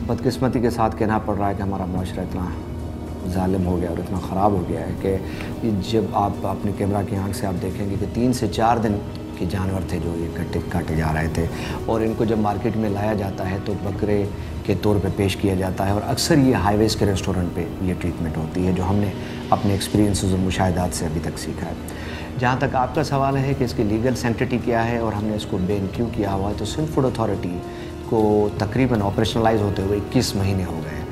बदकिस्मती के साथ कहना पड़ रहा है कि हमारा माशरा इतना ज़ालिम हो गया और इतना ख़राब हो गया है कि जब आप अपने कैमरा की आंख से आप देखेंगे कि 3 से 4 दिन के जानवर थे जो ये काटे जा रहे थे, और इनको जब मार्केट में लाया जाता है तो बकरे के तौर पे पेश किया जाता है। और अक्सर ये हाईवेज़ के रेस्टोरेंट पे ये ट्रीटमेंट होती है, जो हमने अपने एक्सपीरियंसेस और मुशाहिदात से अभी तक सीखा है। जहाँ तक आपका सवाल है कि इसकी लीगल सेंटिटी क्या है और हमने इसको बैन क्यों किया हुआ है, तो सिंध फूड अथॉरिटी को तकरीबन ऑपरेशनलाइज होते हुए 21 महीने हो गए,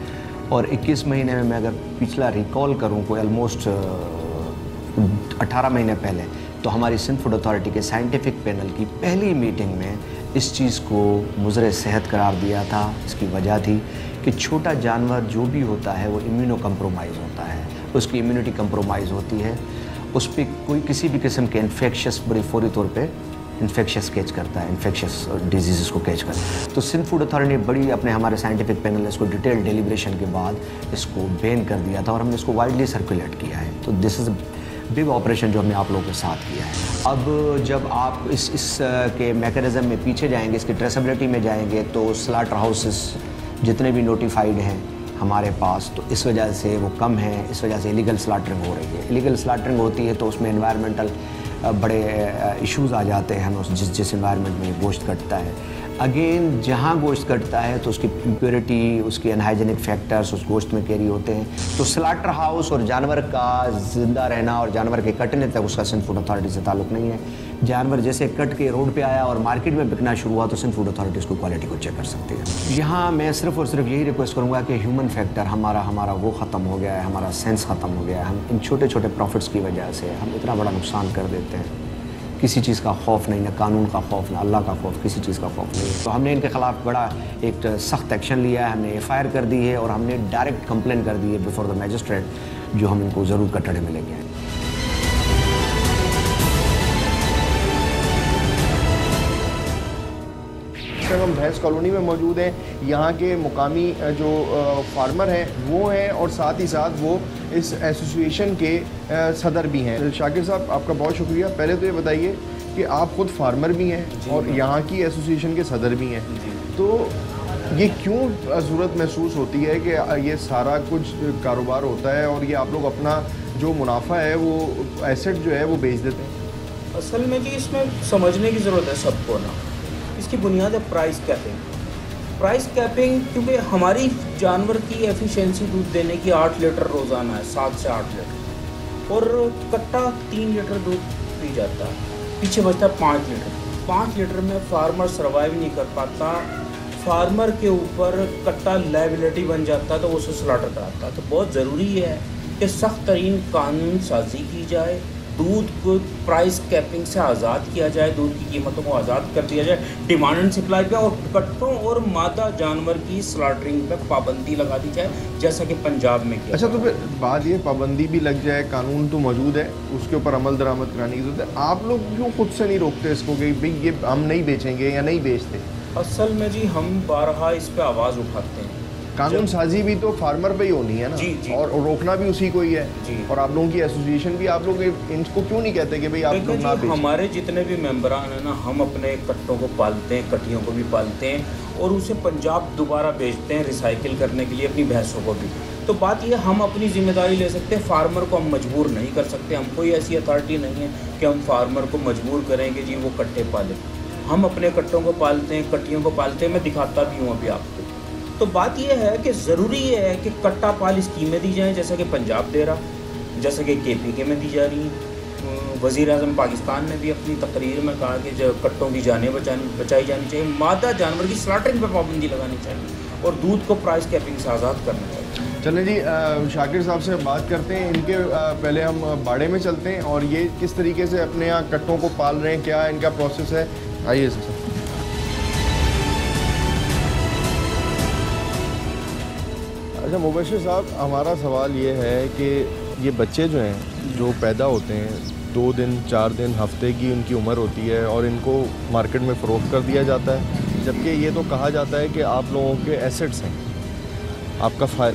और 21 महीने में मैं अगर पिछला रिकॉल करूँ कोई ऑलमोस्ट 18 महीने पहले, तो हमारी सिंध फूड अथॉरिटी के साइंटिफिक पैनल की पहली मीटिंग में इस चीज़ को मुज़र सेहत करार दिया था। इसकी वजह थी कि छोटा जानवर जो भी होता है वो इम्यूनो कम्प्रोमाइज़ होता है, उसकी इम्यूनिटी कम्प्रोमाइज़ होती है, उस पर कोई किसी भी किस्म के इन्फेक्शस बड़े फौरी तौर पे इन्फेक्शस कैच करता है, इन्फेक्शस डिजीज़ को कैच करता है। तो सिंध फूड अथॉरिटी ने बड़ी अपने हमारे साइंटिफिक पैनल ने इसको डिटेल डेलिब्रेशन के बाद इसको बैन कर दिया था और हमने इसको वाइडली सर्कुलेट किया है। तो दिस इज़ बिग ऑपरेशन जो हमने आप लोगों के साथ किया है। अब जब आप इस के मैकेनिज़्म में पीछे जाएंगे, इसकी ट्रेसेबिलिटी में जाएंगे, तो स्लाटर हाउसेस जितने भी नोटिफाइड हैं हमारे पास, तो इस वजह से वो कम है, इस वजह से इलीगल स्लाटरिंग हो रही है। इलीगल स्लाटरिंग होती है तो उसमें एनवायरमेंटल बड़े इश्यूज़ आ जाते हैं। हमें जिस एनवायरनमेंट में गोश्त कटता है, अगेन जहाँ गोश्त कटता है तो उसकी इम्प्योरिटी, उसके अनहाइजेनिक फैक्टर्स उस गोश्त में कैरी होते हैं। तो स्लाटर हाउस और जानवर का ज़िंदा रहना और जानवर के कटने तक उसका सिंध फूड अथॉरिटी से ताल्लुक़ नहीं है। जानवर जैसे कट के रोड पे आया और मार्केट में बिकना शुरू हुआ तो सिंध फूड अथॉरिटी उसको क्वालिटी को चेक कर सकती है। यहाँ मैं सिर्फ और सिर्फ यही रिक्वेस्ट करूँगा कि ह्यूमन फैक्टर हमारा वो ख़त्म हो गया है, हमारा सेंस ख़त्म हो गया है। हम इन छोटे छोटे प्रॉफिट्स की वजह से हम इतना बड़ा नुकसान कर देते हैं। किसी चीज़ का खौफ नहीं, ना कानून का खौफ, ना अल्लाह का खौफ, किसी चीज़ का खौफ नहीं है। तो हमने इनके ख़िलाफ़ बड़ा एक सख्त एक्शन लिया है, हमने FIR कर दी है और हमने डायरेक्ट कंप्लेन कर दी है बिफोर द मैजिस्ट्रेट, जो हम इनको ज़रूर कटड़े में लेंगे। हम भैंस कॉलोनी में मौजूद हैं। यहाँ के मुकामी जो फार्मर हैं वो हैं और साथ ही साथ वो इस एसोसिएशन के सदर भी हैं। शाकिर साहब, आपका बहुत शुक्रिया। पहले तो ये बताइए कि आप खुद फार्मर भी हैं और यहाँ की एसोसिएशन के सदर भी हैं, तो ये क्यों ज़रूरत महसूस होती है कि ये सारा कुछ कारोबार होता है और ये आप लोग अपना जो मुनाफा है वो एसेट जो है वो बेच देते हैं? असल में जी इसमें समझने की ज़रूरत है सबको ना। इसकी बुनियाद है प्राइस कैपिंग, क्योंकि हमारी जानवर की एफिशिएंसी दूध देने की 8 लीटर रोज़ाना है, 7 से 8 लीटर, और कट्टा 3 लीटर दूध पी जाता है, पीछे बचता है 5 लीटर। 5 लीटर में फार्मर सर्वाइव नहीं कर पाता, फार्मर के ऊपर कट्टा लायबिलिटी बन जाता है, तो वो उसे स्लॉटर कराता है। तो बहुत ज़रूरी है कि सख्त तरीन कानून साजी की जाए, दूध को प्राइस कैपिंग से आज़ाद किया जाए, दूध की कीमतों को आज़ाद कर दिया जाए, डिमांड एंड सप्लाई पे, और कट्टों और मादा जानवर की स्लॉटरिंग पे पाबंदी लगा दी जाए, जैसा कि पंजाब में किया। अच्छा, तो फिर बात ये पाबंदी भी लग जाए, कानून तो मौजूद है, उसके ऊपर अमल दरामद कराने की जरूरत है। आप लोग क्यों खुद से नहीं रोकते इसको कि भाई ये हम नहीं बेचेंगे या नहीं बेचते? असल में जी हम बारहा इस पे आवाज़ उठाते हैं। कानून साजी भी तो फार्मर पे ही होनी है ना, जी। और रोकना भी उसी को ही है जी। और आप लोगों की एसोसिएशन भी, आप लोग इनको क्यों नहीं कहते कि भाई आप लोग ना बेचें? हमारे जितने भी मेंबरान हैं ना, हम अपने कट्टों को पालते हैं, कटियों को भी पालते हैं और उसे पंजाब दोबारा बेचते हैं रिसाइकिल करने के लिए अपनी भैंसों को भी। तो बात ये, हम अपनी जिम्मेदारी ले सकते हैं, फार्मर को हम मजबूर नहीं कर सकते। हम कोई ऐसी अथॉरिटी नहीं है कि हम फार्मर को मजबूर करेंगे जी वो कट्टे पालें। हम अपने कट्टों को पालते हैं, कटियों को पालते हैं, मैं दिखाता भी हूँ अभी आपको। तो बात यह है कि ज़रूरी है कि कट्टा पाल स्कीमें दी जाएँ, जैसा कि पंजाब दे रहा, जैसा कि KPK में दी जा रही हैं। वज़ीर-ए-आज़म पाकिस्तान ने भी अपनी तकरीर में कहा कि जो कट्टों की जानें बचाई जानी चाहिए, मादा जानवर की स्लॉटरिंग पर पाबंदी लगानी चाहिए और दूध को प्राइस कैपिंग से आज़ाद करना चाहिए। चलें जी, शाकिर साहब से बात करते हैं। इनके पहले हम बाड़े में चलते हैं और ये किस तरीके से अपने यहाँ कट्टों को पाल रहे हैं, क्या इनका प्रोसेस है, आइए सर। अच्छा मुबशिर साहब, हमारा सवाल ये है कि ये बच्चे जो हैं जो पैदा होते हैं 2 दिन 4 दिन हफ्ते की उनकी उम्र होती है और इनको मार्केट में फ़रोख्त कर दिया जाता है, जबकि ये तो कहा जाता है कि आप लोगों के एसेट्स हैं, आपका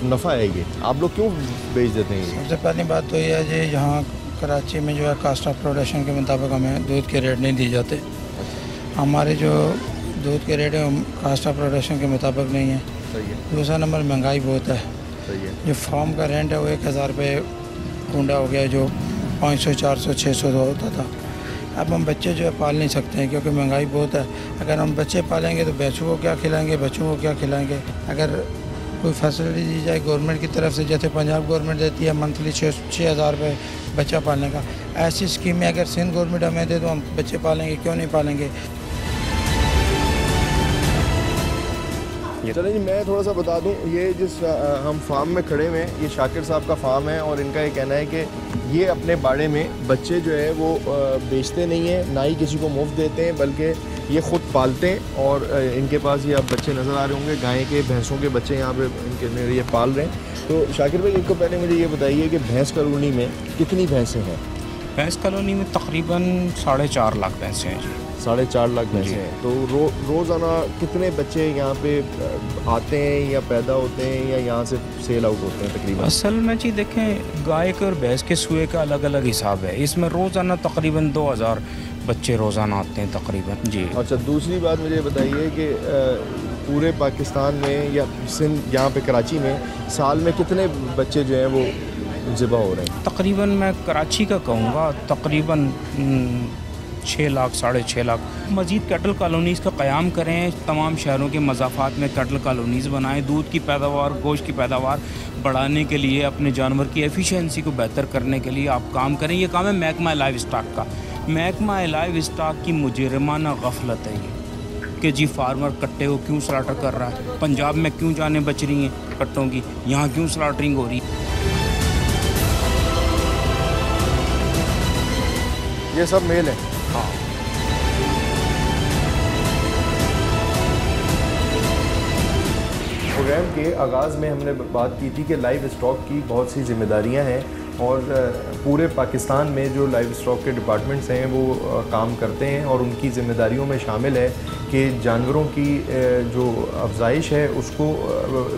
नफ़ा है, ये आप लोग क्यों बेच देते हैं? सबसे पहली बात तो यह है जी, यहाँ कराची में जो है कास्ट ऑफ प्रोडक्शन के मुताबिक हमें दूध के रेट नहीं दिए जाते। हमारे जो दूध के रेट है कास्ट ऑफ प्रोडक्शन के मुताबिक नहीं है। सही है। दूसरा नंबर महंगाई बहुत है। सही है। जो फार्म का रेंट है वो 1000 रुपये कुंडा हो गया, जो 500 400 600 होता था। अब हम बच्चे जो है पाल नहीं सकते हैं क्योंकि महंगाई बहुत है। अगर हम बच्चे पालेंगे तो बच्चों को क्या खिलाएंगे, बच्चों को क्या खिलाएंगे। अगर कोई फैसिलिटी दी जाए गवर्नमेंट की तरफ से, जैसे पंजाब गवर्नमेंट देती है मंथली 6,000 रुपये बच्चा पालने का, ऐसी स्कीमें अगर सिंध गवर्नमेंट हमें दे तो हम बच्चे पालेंगे, क्यों नहीं पालेंगे। चलें जी, मैं थोड़ा सा बता दूं, ये जिस हम फार्म में खड़े हुए हैं ये शाकिर साहब का फार्म है और इनका ये कहना है कि ये अपने बाड़े में बच्चे जो है वो बेचते नहीं हैं, ना ही किसी को मुफ्त देते हैं, बल्कि ये ख़ुद पालते हैं। और इनके पास ये अब बच्चे नज़र आ रहे होंगे, गाय के भैंसों के बच्चे यहाँ पे इनके ये पाल रहे हैं। तो शाकिर भाई, एक तो पहले मुझे ये बताइए कि भैंस कॉलोनी में कितनी भैंसें हैं? भैंस कॉलोनी में तकरीबन 4.5 लाख भैंसें हैं जी। 4.5 लाख भैंसें हैं। तो रोज़ाना कितने बच्चे यहाँ पे आते हैं या पैदा होते हैं या यहाँ से सेल आउट होते हैं तकरीबन? असल में जी देखें, गाय के और भैंस के सूए का अलग अलग हिसाब है। इसमें रोज़ाना तकरीबन 2000 बच्चे रोज़ाना आते हैं तकरीबन जी। अच्छा, दूसरी बात मुझे बताइए कि पूरे पाकिस्तान में या सिंध यहाँ पे कराची में साल में कितने बच्चे जो हैं वो ज़िबा हो रहे हैं? तकरीबन मैं कराची का कहूँगा तकरीबन 6 लाख 6.5 लाख। मज़ीद कैटल कॉलोनीज़ का क़याम करें, तमाम शहरों के मज़ाफ़ात में कैटल कॉलोनीज़ बनाएं, दूध की पैदावार, गोश्त की पैदावार बढ़ाने के लिए, अपने जानवर की एफिशिएंसी को बेहतर करने के लिए आप काम करें। ये काम है महकमा लाइव स्टॉक का। महकमा लाइव स्टॉक की मुजरिमाना गफलत है ये कि जी फार्मर कट्टे को क्यों स्लाटर कर रहा है, पंजाब में क्यों जाने बच रही हैं कट्टों की, यहाँ क्यों स्लाटरिंग हो रही है। ये सब मेल है? हाँ। प्रोग्राम के आगाज़ में हमने बात की थी कि लाइव स्टॉक की बहुत सी जिम्मेदारियां हैं और पूरे पाकिस्तान में जो लाइव स्टॉक के डिपार्टमेंट्स हैं वो काम करते हैं और उनकी ज़िम्मेदारियों में शामिल है कि जानवरों की जो अफजाइश है उसको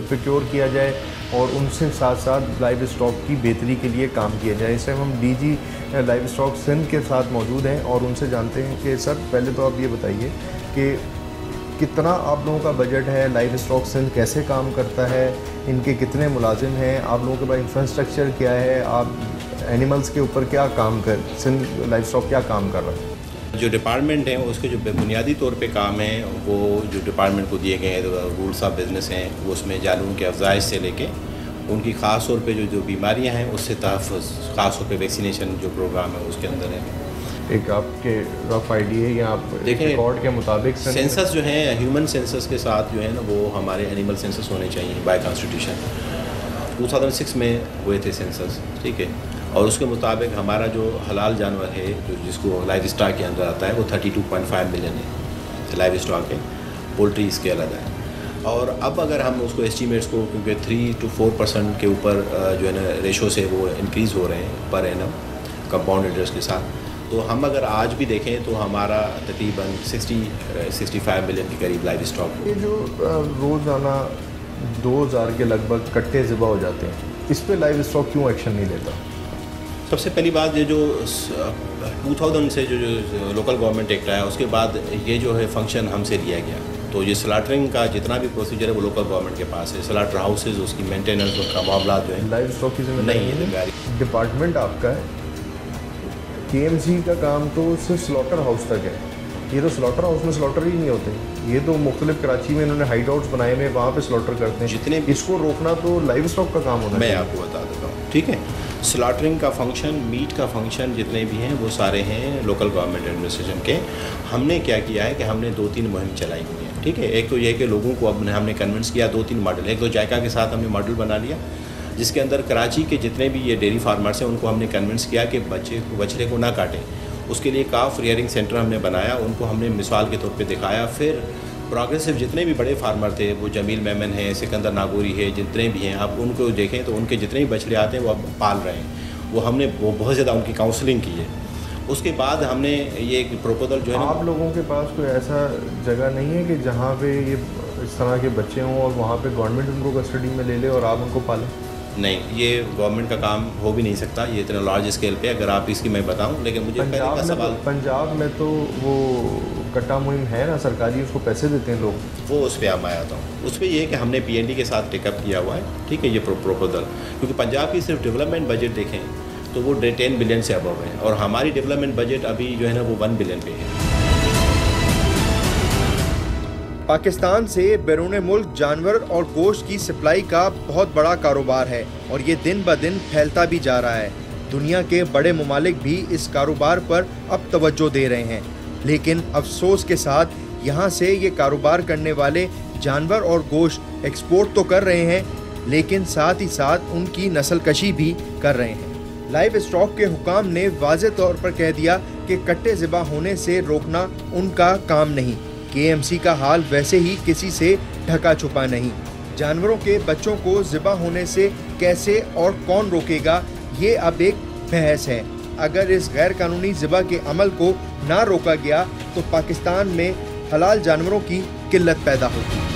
प्रोक्योर किया जाए और उनसे साथ साथ लाइव स्टॉक की बेहतरी के लिए काम किया जाए। इस टाइम हम डीजी लाइव स्टॉक सिंध के साथ मौजूद हैं और उनसे जानते हैं कि सर, पहले तो आप ये बताइए कि कितना आप लोगों का बजट है, लाइव स्टॉक सिंध कैसे काम करता है, इनके कितने मुलाजिम हैं, आप लोगों के पास इंफ्रास्ट्रक्चर क्या है, आप एनिमल्स के ऊपर क्या काम कर, सिंध लाइव स्टॉक क्या काम कर रहा है? जो डिपार्टमेंट हैं उसके जो बुनियादी तौर पे काम है वो जो डिपार्टमेंट को दिए गए रूल्स ऑफ बिज़नेस हैं वो उसमें जानवरों के अफजाइश से लेके उनकी ख़ास तौर पे जो बीमारियां हैं उससे तहफ़्फ़ुज़, ख़ास तौर पे वैक्सीनेशन जो प्रोग्राम है उसके अंदर है। एक आपके रफ आइडिया है या आप देखें रिकॉर्ड के मुताबिक सेंसस जो है ह्यूमन सेंसस के साथ जो है ना वो हमारे एनिमल सेंसस होने चाहिए बाय कॉन्स्टिट्यूशन। 2006 में हुए थे सेंसस, ठीक है, और उसके मुताबिक हमारा जो हलाल जानवर है जो जिसको लाइव स्टॉक के अंदर आता है वो 32.5 मिलियन है लाइव स्टॉक है, पोल्ट्री इसके अलग है। और अब अगर हम उसको एस्टीमेट्स को, क्योंकि 3 to 4% के ऊपर जो है ना रेशो से वो इंक्रीज़ हो रहे हैं पर एनम कंपाउंड इंटरेस्ट के साथ, तो हम अगर आज भी देखें तो हमारा तकरीबन 60-65 मिलियन के करीब लाइव स्टॉक। ये जो रोज़ाना 2000 के लगभग कट्टे ज़िबा हो जाते हैं, इस पे लाइव स्टॉक क्यों एक्शन नहीं लेता? सबसे पहली बात ये जो 2000 से जो लोकल गवर्नमेंट एक्ट आया उसके बाद ये जो है फंक्शन हमसे लिया गया। तो ये स्लाटरिंग का जितना भी प्रोसीजर है वो लोकल गवर्नमेंट के पास है। स्लाटर हाउसेज, उसकी मेंटेनेंस, उसका मामला जो है लाइव स्टॉक की नहीं है जिम्मेदारी। डिपार्टमेंट आपका है, KMC का काम तो सिर्फ स्लॉटर हाउस तक है। ये तो स्लॉटर हाउस में स्लॉटर ही नहीं होते, ये तो मुख्तलिफ कराची में इन्होंने हाइड आउट्स बनाए हुए, वहाँ पे स्लॉटर करते हैं। जितने इसको रोकना तो लाइव स्टॉक का काम होना मैं चाहिए। आपको बता देता हूँ, ठीक है। स्लॉटरिंग का फंक्शन, मीट का फंक्शन जितने भी हैं वो सारे हैं लोकल गवर्नमेंट एडमिनिस्ट्रेशन के। हमने क्या किया है कि हमने 2-3 मुहिम चलाई हुई है, ठीक है। एक तो ये कि लोगों को अब हमने कन्विंस किया 2-3 मॉडल। एक तो जायका के साथ हमने मॉडल बना लिया जिसके अंदर कराची के जितने भी ये डेयरी फार्मर्स हैं उनको हमने कन्विंस किया कि बछड़े को ना काटें। उसके लिए काफ रियरिंग सेंटर हमने बनाया, उनको हमने मिसाल के तौर पे दिखाया। फिर प्रोग्रेसिव जितने भी बड़े फार्मर थे, वो जमील मेमन है, सिकंदर नागौरी है, जितने भी हैं, आप उनको देखें तो उनके जितने भी बछड़े आते हैं वो अब पाल रहे हैं। हमने बहुत ज़्यादा उनकी काउंसलिंग की है। उसके बाद हमने ये एक प्रपोजल जो है आप लोगों के पास कोई ऐसा जगह नहीं है कि जहाँ पे ये इस तरह के बच्चे हों और वहाँ पे गवर्नमेंट उनको कस्टडी में ले ले और आप उनको पालें? नहीं, ये गवर्नमेंट का काम हो भी नहीं सकता, ये इतना लार्ज स्केल पे, अगर आप इसकी मैं बताऊं। लेकिन मुझे पहले का सवाल, पंजाब में तो वो कट्टा मुहिम है ना सरकारी, उसको पैसे देते हैं लोग, वो उस पर मैं आता हूँ। उस पर ये है कि हमने PND के साथ टेकअप किया हुआ है, ठीक है, ये प्रपोजल, क्योंकि पंजाब की सिर्फ डेवलपमेंट बजट देखें तो वो 10 बिलियन से अबव है, और हमारी डेवलपमेंट बजट अभी जो है ना वो 1 बिलियन पे है। पाकिस्तान से बैरून मुल्क जानवर और गोश्त की सप्लाई का बहुत बड़ा कारोबार है और ये दिन ब दिन फैलता भी जा रहा है। दुनिया के बड़े ममालिक भी इस कारोबार पर अब तवज्जो दे रहे हैं, लेकिन अफसोस के साथ यहाँ से ये कारोबार करने वाले जानवर और गोश्त एक्सपोर्ट तो कर रहे हैं, लेकिन साथ ही साथ उनकी नस्लकशी भी कर रहे हैं। लाइव स्टॉक के हुकाम ने वाज़े तौर पर कह दिया कि कट्टे ज़िबा होने से रोकना उनका काम नहीं। KMC का हाल वैसे ही किसी से ढका छुपा नहीं। जानवरों के बच्चों को ज़िबा होने से कैसे और कौन रोकेगा, ये अब एक बहस है। अगर इस गैर कानूनी ज़िबा के अमल को ना रोका गया तो पाकिस्तान में हलाल जानवरों की किल्लत पैदा होगी।